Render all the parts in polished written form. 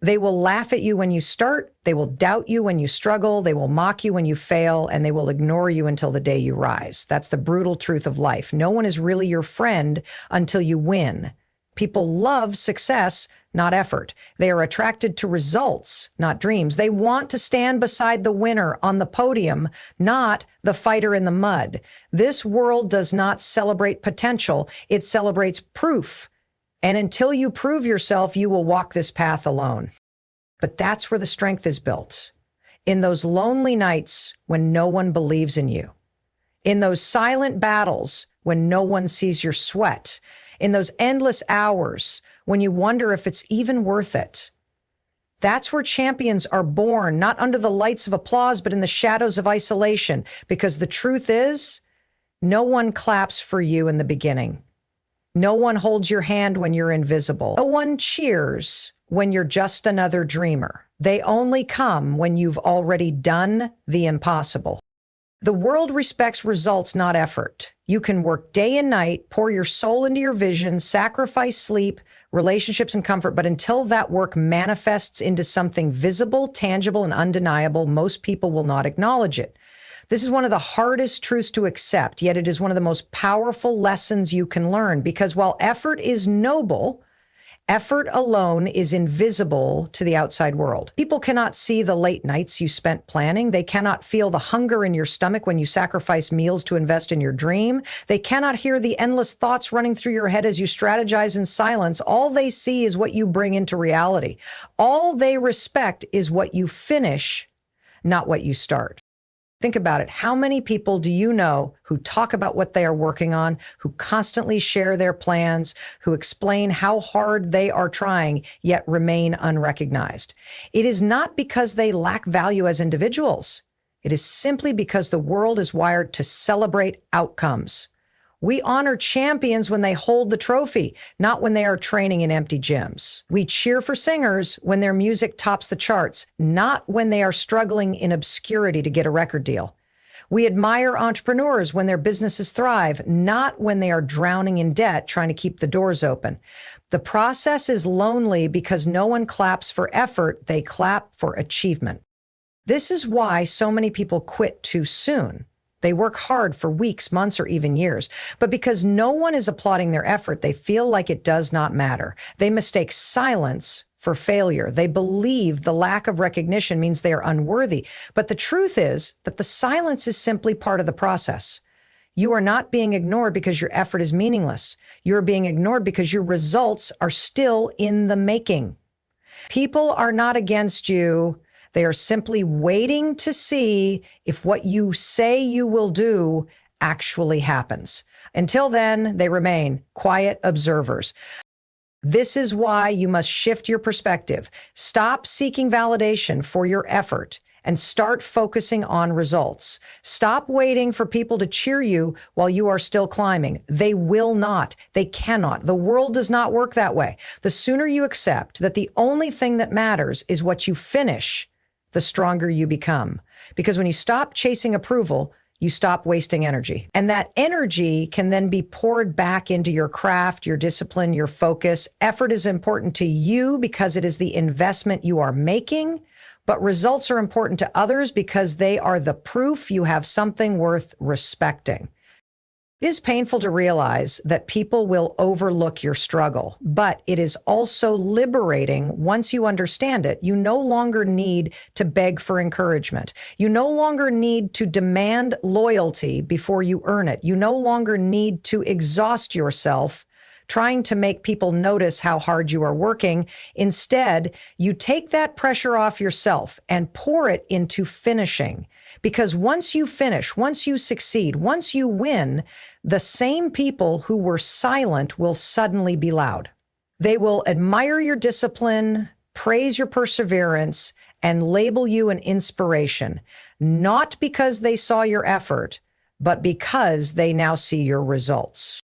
They will laugh at you when you start, they will doubt you when you struggle, they will mock you when you fail, and they will ignore you until the day you rise. That's the brutal truth of life. No one is really your friend until you win. People love success, not effort. They are attracted to results, not dreams. They want to stand beside the winner on the podium, not the fighter in the mud. This world does not celebrate potential. It celebrates proof. And until you prove yourself, you will walk this path alone. But that's where the strength is built. In those lonely nights when no one believes in you. In those silent battles when no one sees your sweat. In those endless hours when you wonder if it's even worth it. That's where champions are born, not under the lights of applause, but in the shadows of isolation. Because the truth is, no one claps for you in the beginning. No one holds your hand when you're invisible. No one cheers when you're just another dreamer. They only come when you've already done the impossible. The world respects results, not effort. You can work day and night, pour your soul into your vision, sacrifice sleep, relationships, and comfort, but until that work manifests into something visible, tangible, and undeniable, most people will not acknowledge it. This is one of the hardest truths to accept, yet it is one of the most powerful lessons you can learn, because while effort is noble, effort alone is invisible to the outside world. People cannot see the late nights you spent planning. They cannot feel the hunger in your stomach when you sacrifice meals to invest in your dream. They cannot hear the endless thoughts running through your head as you strategize in silence. All they see is what you bring into reality. All they respect is what you finish, not what you start. Think about it. How many people do you know who talk about what they are working on, who constantly share their plans, who explain how hard they are trying, yet remain unrecognized? It is not because they lack value as individuals. It is simply because the world is wired to celebrate outcomes. We honor champions when they hold the trophy, not when they are training in empty gyms. We cheer for singers when their music tops the charts, not when they are struggling in obscurity to get a record deal. We admire entrepreneurs when their businesses thrive, not when they are drowning in debt trying to keep the doors open. The process is lonely because no one claps for effort, they clap for achievement. This is why so many people quit too soon. They work hard for weeks, months, or even years. But because no one is applauding their effort, they feel like it does not matter. They mistake silence for failure. They believe the lack of recognition means they are unworthy. But the truth is that the silence is simply part of the process. You are not being ignored because your effort is meaningless. You're being ignored because your results are still in the making. People are not against you. They are simply waiting to see if what you say you will do actually happens. Until then, they remain quiet observers. This is why you must shift your perspective. Stop seeking validation for your effort and start focusing on results. Stop waiting for people to cheer you while you are still climbing. They will not. They cannot. The world does not work that way. The sooner you accept that the only thing that matters is what you finish, the stronger you become. Because when you stop chasing approval, you stop wasting energy. And that energy can then be poured back into your craft, your discipline, your focus. Effort is important to you because it is the investment you are making, but results are important to others because they are the proof you have something worth respecting. It is painful to realize that people will overlook your struggle, but it is also liberating once you understand it. You no longer need to beg for encouragement. You no longer need to demand loyalty before you earn it. You no longer need to exhaust yourself trying to make people notice how hard you are working. Instead, you take that pressure off yourself and pour it into finishing. Because once you finish, once you succeed, once you win, the same people who were silent will suddenly be loud. They will admire your discipline, praise your perseverance, and label you an inspiration, not because they saw your effort, but because they now see your results.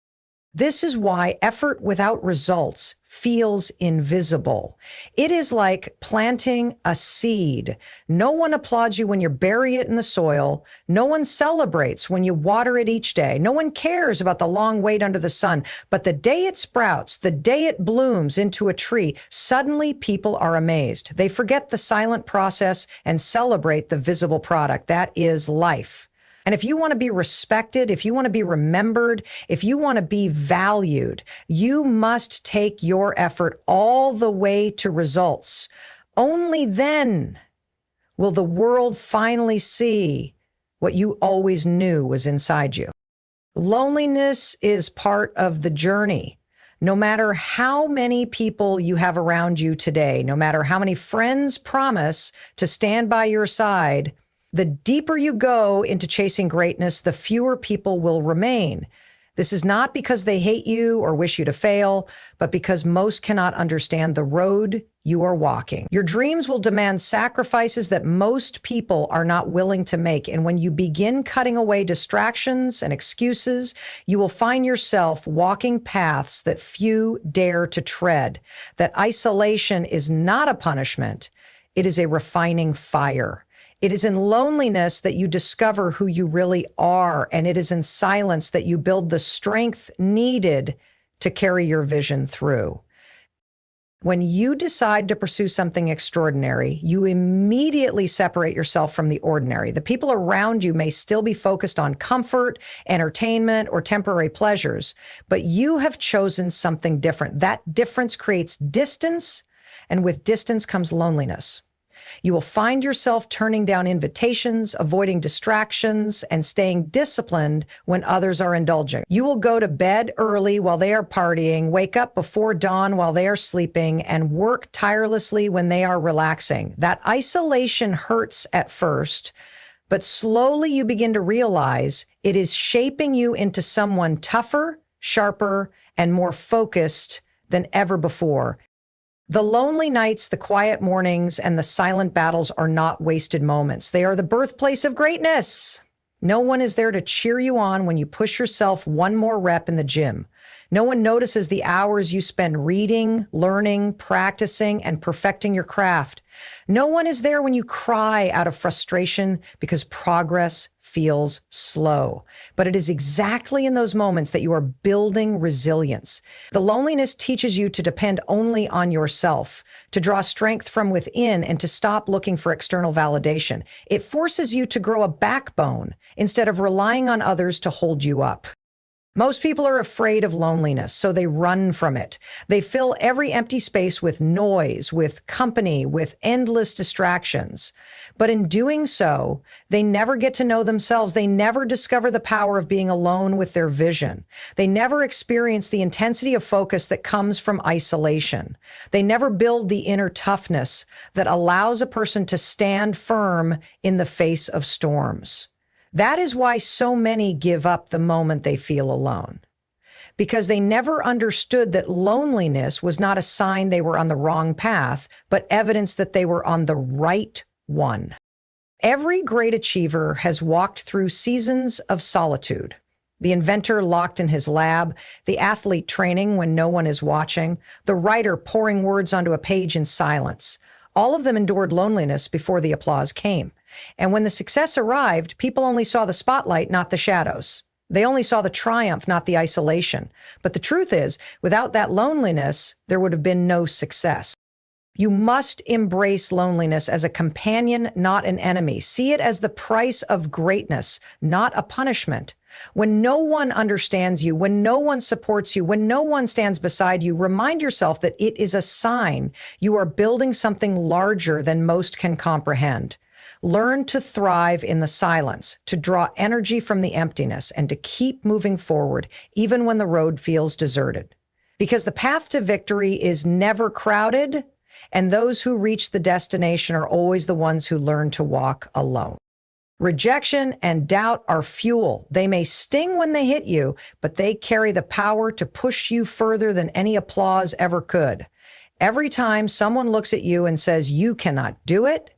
This is why effort without results feels invisible. It is like planting a seed. No one applauds you when you bury it in the soil. No one celebrates when you water it each day. No one cares about the long wait under the sun. But the day it sprouts, the day it blooms into a tree, suddenly people are amazed. They forget the silent process and celebrate the visible product. That is life. And if you want to be respected, if you want to be remembered, if you want to be valued, you must take your effort all the way to results. Only then will the world finally see what you always knew was inside you. Loneliness is part of the journey. No matter how many people you have around you today, no matter how many friends promise to stand by your side, the deeper you go into chasing greatness, the fewer people will remain. This is not because they hate you or wish you to fail, but because most cannot understand the road you are walking. Your dreams will demand sacrifices that most people are not willing to make. And when you begin cutting away distractions and excuses, you will find yourself walking paths that few dare to tread. That isolation is not a punishment. It is a refining fire. It is in loneliness that you discover who you really are, and it is in silence that you build the strength needed to carry your vision through. When you decide to pursue something extraordinary, you immediately separate yourself from the ordinary. The people around you may still be focused on comfort, entertainment, or temporary pleasures, but you have chosen something different. That difference creates distance, and with distance comes loneliness. You will find yourself turning down invitations, avoiding distractions, and staying disciplined when others are indulging. You will go to bed early while they are partying, wake up before dawn while they are sleeping, and work tirelessly when they are relaxing. That isolation hurts at first, but slowly you begin to realize it is shaping you into someone tougher, sharper, and more focused than ever before. The lonely nights, the quiet mornings, and the silent battles are not wasted moments. They are the birthplace of greatness. No one is there to cheer you on when you push yourself one more rep in the gym. No one notices the hours you spend reading, learning, practicing, and perfecting your craft. No one is there when you cry out of frustration because progress feels slow. But it is exactly in those moments that you are building resilience. The loneliness teaches you to depend only on yourself, to draw strength from within, and to stop looking for external validation. It forces you to grow a backbone instead of relying on others to hold you up. Most people are afraid of loneliness, so they run from it. They fill every empty space with noise, with company, with endless distractions. But in doing so, they never get to know themselves. They never discover the power of being alone with their vision. They never experience the intensity of focus that comes from isolation. They never build the inner toughness that allows a person to stand firm in the face of storms. That is why so many give up the moment they feel alone, because they never understood that loneliness was not a sign they were on the wrong path, but evidence that they were on the right one. Every great achiever has walked through seasons of solitude. The inventor locked in his lab, the athlete training when no one is watching, the writer pouring words onto a page in silence. All of them endured loneliness before the applause came. And when the success arrived, people only saw the spotlight, not the shadows. They only saw the triumph, not the isolation. But the truth is, without that loneliness, there would have been no success. You must embrace loneliness as a companion, not an enemy. See it as the price of greatness, not a punishment. When no one understands you, when no one supports you, when no one stands beside you, remind yourself that it is a sign you are building something larger than most can comprehend. Learn to thrive in the silence, to draw energy from the emptiness, and to keep moving forward, even when the road feels deserted. Because the path to victory is never crowded, and those who reach the destination are always the ones who learn to walk alone. Rejection and doubt are fuel. They may sting when they hit you, but they carry the power to push you further than any applause ever could. Every time someone looks at you and says, "You cannot do it,"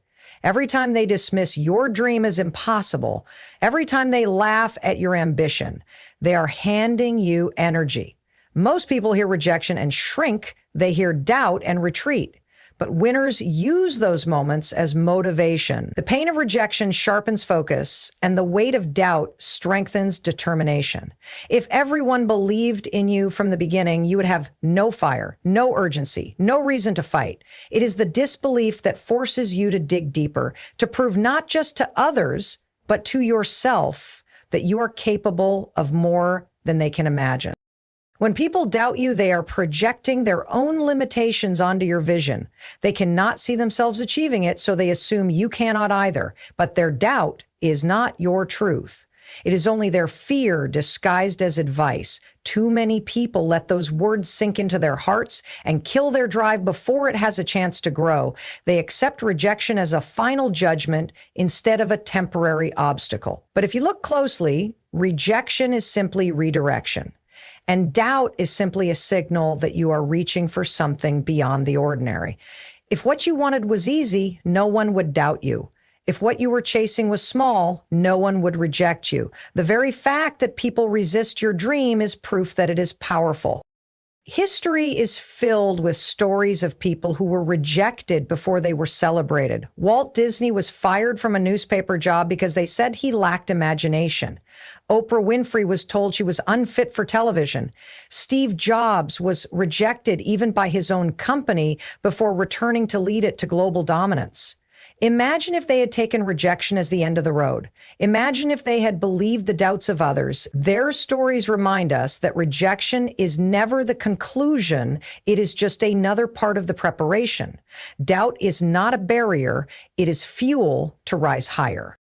every time they dismiss your dream as impossible, every time they laugh at your ambition, they are handing you energy. Most people hear rejection and shrink. They hear doubt and retreat. But winners use those moments as motivation. The pain of rejection sharpens focus, and the weight of doubt strengthens determination. If everyone believed in you from the beginning, you would have no fire, no urgency, no reason to fight. It is the disbelief that forces you to dig deeper, to prove not just to others, but to yourself that you are capable of more than they can imagine. When people doubt you, they are projecting their own limitations onto your vision. They cannot see themselves achieving it, so they assume you cannot either. But their doubt is not your truth. It is only their fear disguised as advice. Too many people let those words sink into their hearts and kill their drive before it has a chance to grow. They accept rejection as a final judgment instead of a temporary obstacle. But if you look closely, rejection is simply redirection. And doubt is simply a signal that you are reaching for something beyond the ordinary. If what you wanted was easy, no one would doubt you. If what you were chasing was small, no one would reject you. The very fact that people resist your dream is proof that it is powerful. History is filled with stories of people who were rejected before they were celebrated. Walt Disney was fired from a newspaper job because they said he lacked imagination. Oprah Winfrey was told she was unfit for television. Steve Jobs was rejected even by his own company before returning to lead it to global dominance. Imagine if they had taken rejection as the end of the road. Imagine if they had believed the doubts of others. Their stories remind us that rejection is never the conclusion. It is just another part of the preparation. Doubt is not a barrier. It is fuel to rise higher.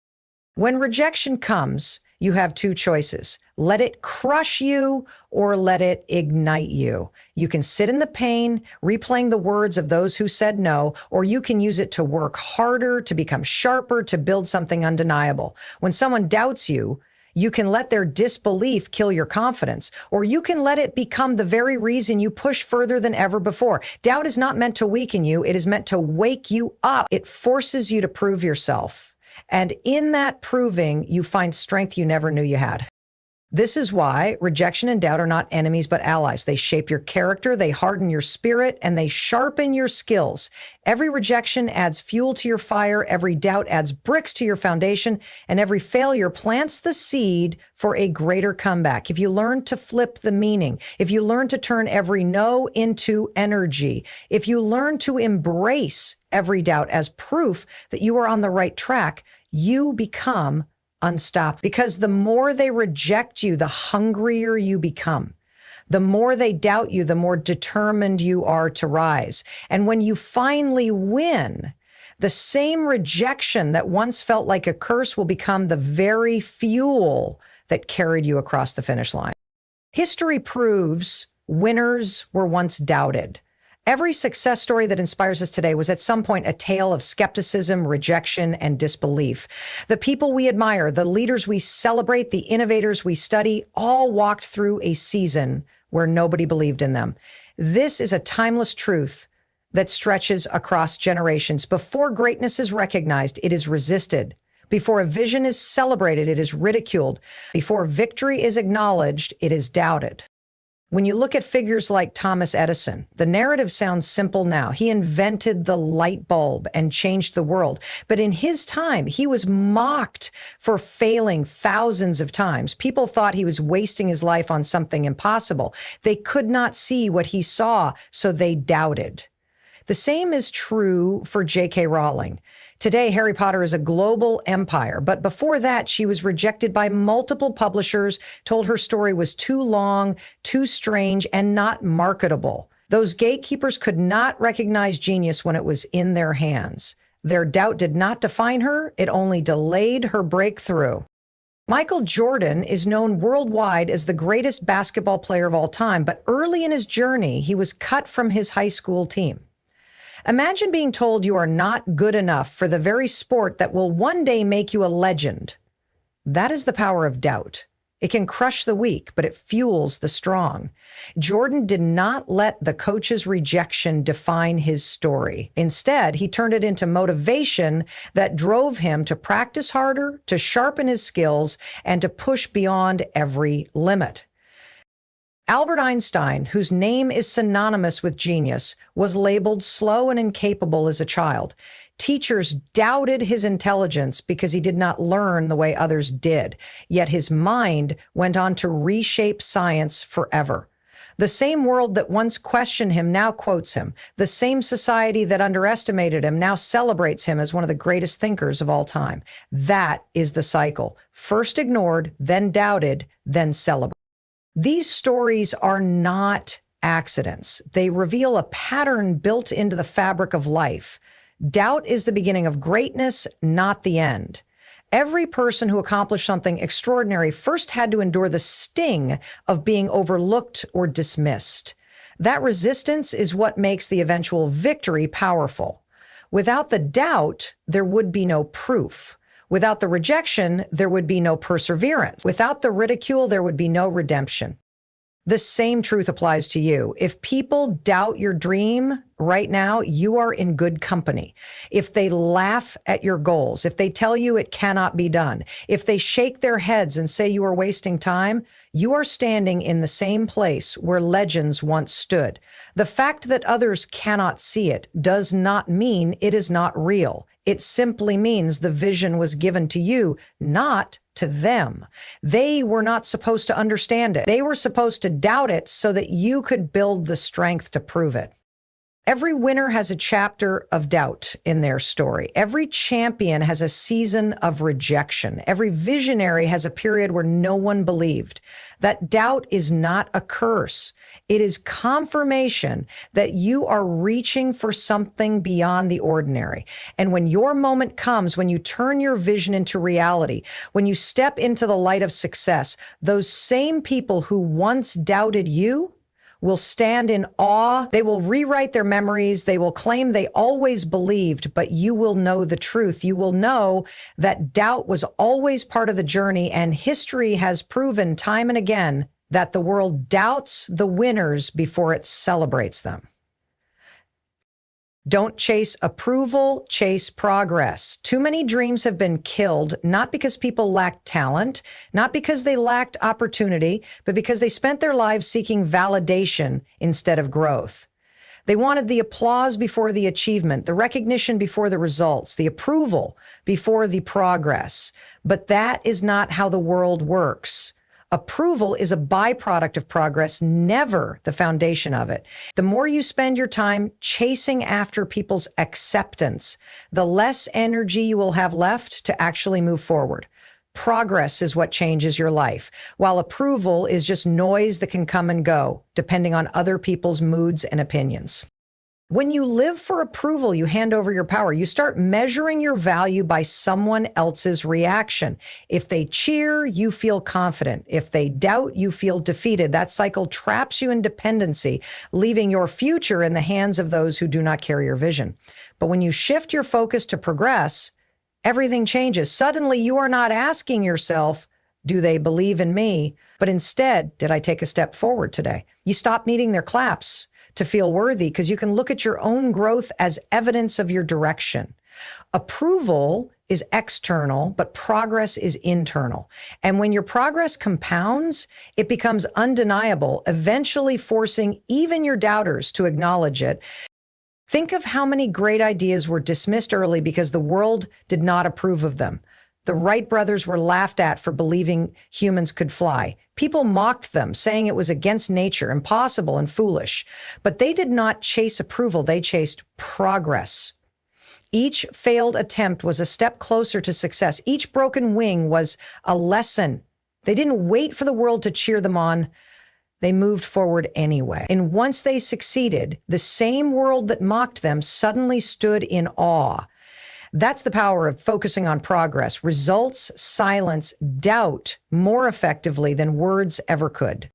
When rejection comes, you have two choices. Let it crush you or let it ignite you. You can sit in the pain, replaying the words of those who said no, or you can use it to work harder, to become sharper, to build something undeniable. When someone doubts you, you can let their disbelief kill your confidence, or you can let it become the very reason you push further than ever before. Doubt is not meant to weaken you. It is meant to wake you up. It forces you to prove yourself. And in that proving, you find strength you never knew you had. This is why rejection and doubt are not enemies, but allies. They shape your character, they harden your spirit, and they sharpen your skills. Every rejection adds fuel to your fire, every doubt adds bricks to your foundation, and every failure plants the seed for a greater comeback. If you learn to flip the meaning, if you learn to turn every no into energy, if you learn to embrace every doubt as proof that you are on the right track, you become unstoppable. Because the more they reject you, the hungrier you become. The more they doubt you, the more determined you are to rise. And when you finally win, the same rejection that once felt like a curse will become the very fuel that carried you across the finish line. History proves winners were once doubted. Every success story that inspires us today was at some point a tale of skepticism, rejection, and disbelief. The people we admire, the leaders we celebrate, the innovators we study, all walked through a season where nobody believed in them. This is a timeless truth that stretches across generations. Before greatness is recognized, it is resisted. Before a vision is celebrated, it is ridiculed. Before victory is acknowledged, it is doubted. When you look at figures like Thomas Edison, the narrative sounds simple now. He invented the light bulb and changed the world. But in his time, he was mocked for failing thousands of times. People thought he was wasting his life on something impossible. They could not see what he saw, so they doubted. The same is true for J.K. Rowling. Today, Harry Potter is a global empire, but before that, she was rejected by multiple publishers, told her story was too long, too strange, and not marketable. Those gatekeepers could not recognize genius when it was in their hands. Their doubt did not define her, it only delayed her breakthrough. Michael Jordan is known worldwide as the greatest basketball player of all time, but early in his journey, he was cut from his high school team. Imagine being told you are not good enough for the very sport that will one day make you a legend. That is the power of doubt. It can crush the weak, but it fuels the strong. Jordan did not let the coach's rejection define his story. Instead, he turned it into motivation that drove him to practice harder, to sharpen his skills, and to push beyond every limit. Albert Einstein, whose name is synonymous with genius, was labeled slow and incapable as a child. Teachers doubted his intelligence because he did not learn the way others did, yet his mind went on to reshape science forever. The same world that once questioned him now quotes him. The same society that underestimated him now celebrates him as one of the greatest thinkers of all time. That is the cycle. First ignored, then doubted, then celebrated. These stories are not accidents. They reveal a pattern built into the fabric of life. Doubt is the beginning of greatness, not the end. Every person who accomplished something extraordinary first had to endure the sting of being overlooked or dismissed. That resistance is what makes the eventual victory powerful. Without the doubt, there would be no proof. Without the rejection, there would be no perseverance. Without the ridicule, there would be no redemption. The same truth applies to you. If people doubt your dream right now, you are in good company. If they laugh at your goals, if they tell you it cannot be done, if they shake their heads and say you are wasting time, you are standing in the same place where legends once stood. The fact that others cannot see it does not mean it is not real. It simply means the vision was given to you, not to them. They were not supposed to understand it. They were supposed to doubt it so that you could build the strength to prove it. Every winner has a chapter of doubt in their story. Every champion has a season of rejection. Every visionary has a period where no one believed. That doubt is not a curse. It is confirmation that you are reaching for something beyond the ordinary. And when your moment comes, when you turn your vision into reality, when you step into the light of success, those same people who once doubted you will stand in awe. They will rewrite their memories. They will claim they always believed, but you will know the truth. You will know that doubt was always part of the journey, and history has proven time and again that the world doubts the winners before it celebrates them. Don't chase approval, chase progress. Too many dreams have been killed, not because people lacked talent, not because they lacked opportunity, but because they spent their lives seeking validation instead of growth. They wanted the applause before the achievement, the recognition before the results, the approval before the progress. But that is not how the world works. Approval is a byproduct of progress, never the foundation of it. The more you spend your time chasing after people's acceptance, the less energy you will have left to actually move forward. Progress is what changes your life, while approval is just noise that can come and go, depending on other people's moods and opinions. When you live for approval, you hand over your power. You start measuring your value by someone else's reaction. If they cheer, you feel confident. If they doubt, you feel defeated. That cycle traps you in dependency, leaving your future in the hands of those who do not carry your vision. But when you shift your focus to progress, everything changes. Suddenly, you are not asking yourself, do they believe in me? But instead, did I take a step forward today? You stop needing their claps to feel worthy because you can look at your own growth as evidence of your direction. Approval is external, but progress is internal. And when your progress compounds, it becomes undeniable, eventually forcing even your doubters to acknowledge it. Think of how many great ideas were dismissed early because the world did not approve of them. The Wright brothers were laughed at for believing humans could fly. People mocked them, saying it was against nature, impossible and foolish. But they did not chase approval, they chased progress. Each failed attempt was a step closer to success. Each broken wing was a lesson. They didn't wait for the world to cheer them on. They moved forward anyway. And once they succeeded, the same world that mocked them suddenly stood in awe. That's the power of focusing on progress. Results silence doubt more effectively than words ever could.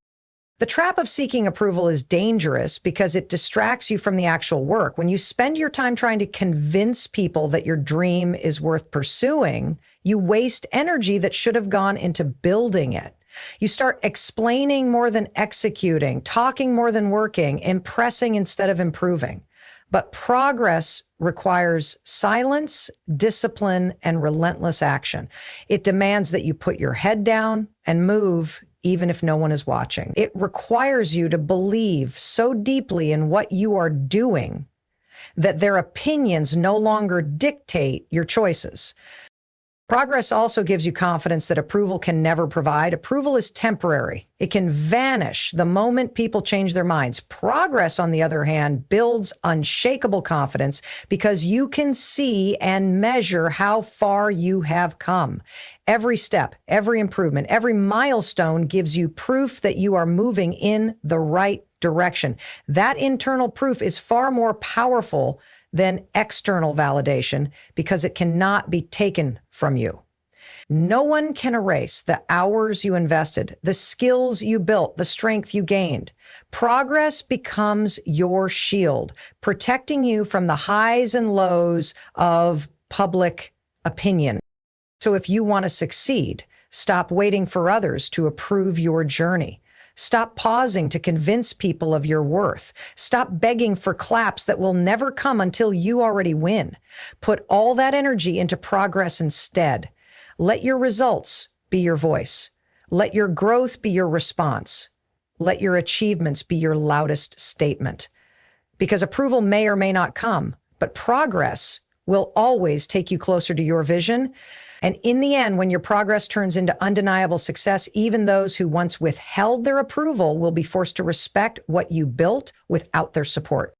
The trap of seeking approval is dangerous because it distracts you from the actual work. When you spend your time trying to convince people that your dream is worth pursuing, you waste energy that should have gone into building it. You start explaining more than executing, talking more than working, impressing instead of improving. But progress requires silence, discipline, and relentless action. It demands that you put your head down and move even if no one is watching. It requires you to believe so deeply in what you are doing that their opinions no longer dictate your choices. Progress also gives you confidence that approval can never provide. Approval is temporary. It can vanish the moment people change their minds. Progress, on the other hand, builds unshakable confidence because you can see and measure how far you have come. Every step, every improvement, every milestone gives you proof that you are moving in the right direction. That internal proof is far more powerful than external validation because it cannot be taken from you. No one can erase the hours you invested, the skills you built, the strength you gained. Progress becomes your shield, protecting you from the highs and lows of public opinion. So if you want to succeed, stop waiting for others to approve your journey. Stop pausing to convince people of your worth. Stop begging for claps that will never come until you already win. Put all that energy into progress instead. Let your results be your voice. Let your growth be your response. Let your achievements be your loudest statement. Because approval may or may not come, but progress will always take you closer to your vision. And in the end, when your progress turns into undeniable success, even those who once withheld their approval will be forced to respect what you built without their support.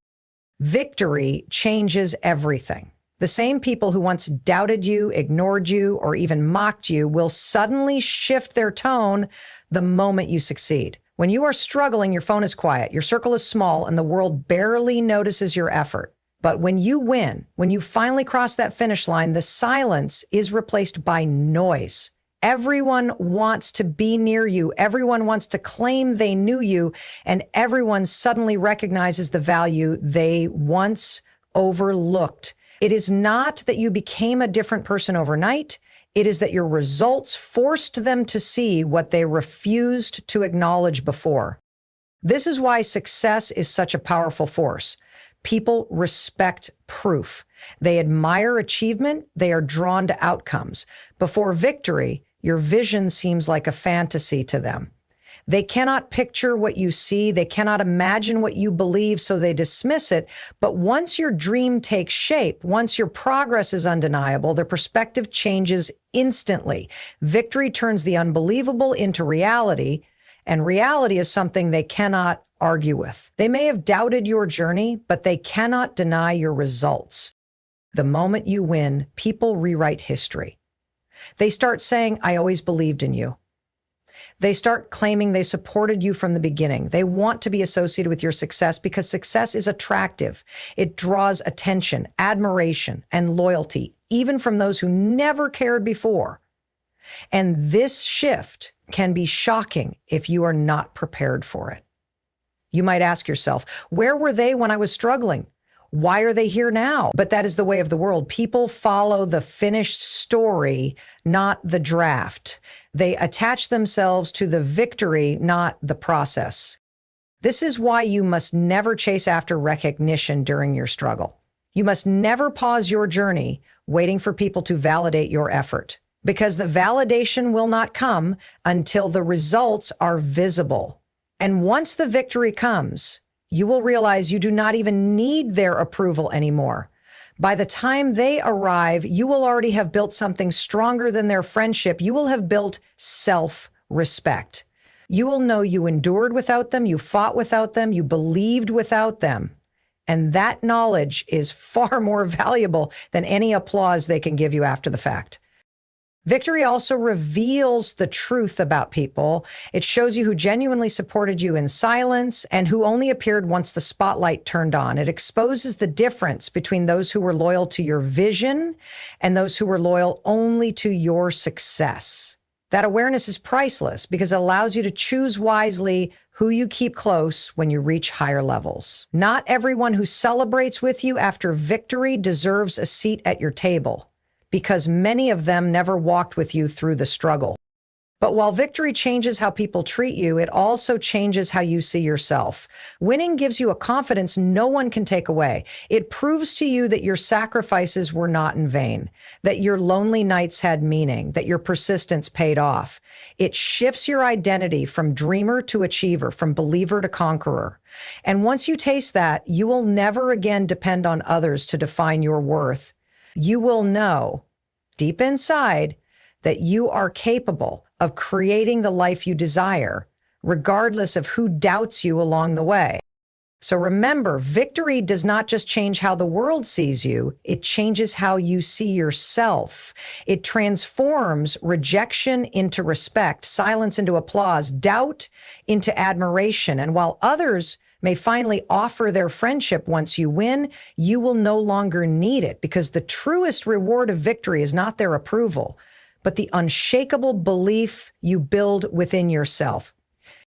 Victory changes everything. The same people who once doubted you, ignored you, or even mocked you will suddenly shift their tone the moment you succeed. When you are struggling, your phone is quiet, your circle is small, and the world barely notices your effort. But when you win, when you finally cross that finish line, the silence is replaced by noise. Everyone wants to be near you. Everyone wants to claim they knew you, and everyone suddenly recognizes the value they once overlooked. It is not that you became a different person overnight. It is that your results forced them to see what they refused to acknowledge before. This is why success is such a powerful force. People respect proof. They admire achievement. They are drawn to outcomes. Before victory, your vision seems like a fantasy to them. They cannot picture what you see. They cannot imagine what you believe, so they dismiss it. But once your dream takes shape, once your progress is undeniable, their perspective changes instantly. Victory turns the unbelievable into reality, and reality is something they cannot argue with. They may have doubted your journey, but they cannot deny your results. The moment you win, people rewrite history. They start saying, "I always believed in you." They start claiming they supported you from the beginning. They want to be associated with your success because success is attractive. It draws attention, admiration, and loyalty, even from those who never cared before. And this shift can be shocking if you are not prepared for it. You might ask yourself, where were they when I was struggling? Why are they here now? But that is the way of the world. People follow the finished story, not the draft. They attach themselves to the victory, not the process. This is why you must never chase after recognition during your struggle. You must never pause your journey waiting for people to validate your effort, because the validation will not come until the results are visible. And once the victory comes, you will realize you do not even need their approval anymore. By the time they arrive, you will already have built something stronger than their friendship. You will have built self-respect. You will know you endured without them, you fought without them, you believed without them. And that knowledge is far more valuable than any applause they can give you after the fact. Victory also reveals the truth about people. It shows you who genuinely supported you in silence and who only appeared once the spotlight turned on. It exposes the difference between those who were loyal to your vision and those who were loyal only to your success. That awareness is priceless because it allows you to choose wisely who you keep close when you reach higher levels. Not everyone who celebrates with you after victory deserves a seat at your table, because many of them never walked with you through the struggle. But while victory changes how people treat you, it also changes how you see yourself. Winning gives you a confidence no one can take away. It proves to you that your sacrifices were not in vain, that your lonely nights had meaning, that your persistence paid off. It shifts your identity from dreamer to achiever, from believer to conqueror. And once you taste that, you will never again depend on others to define your worth. You will know, deep inside, that you are capable of creating the life you desire, regardless of who doubts you along the way. So remember, victory does not just change how the world sees you, it changes how you see yourself. It transforms rejection into respect, silence into applause, doubt into admiration. And while others may finally offer their friendship once you win, you will no longer need it, because the truest reward of victory is not their approval, but the unshakable belief you build within yourself.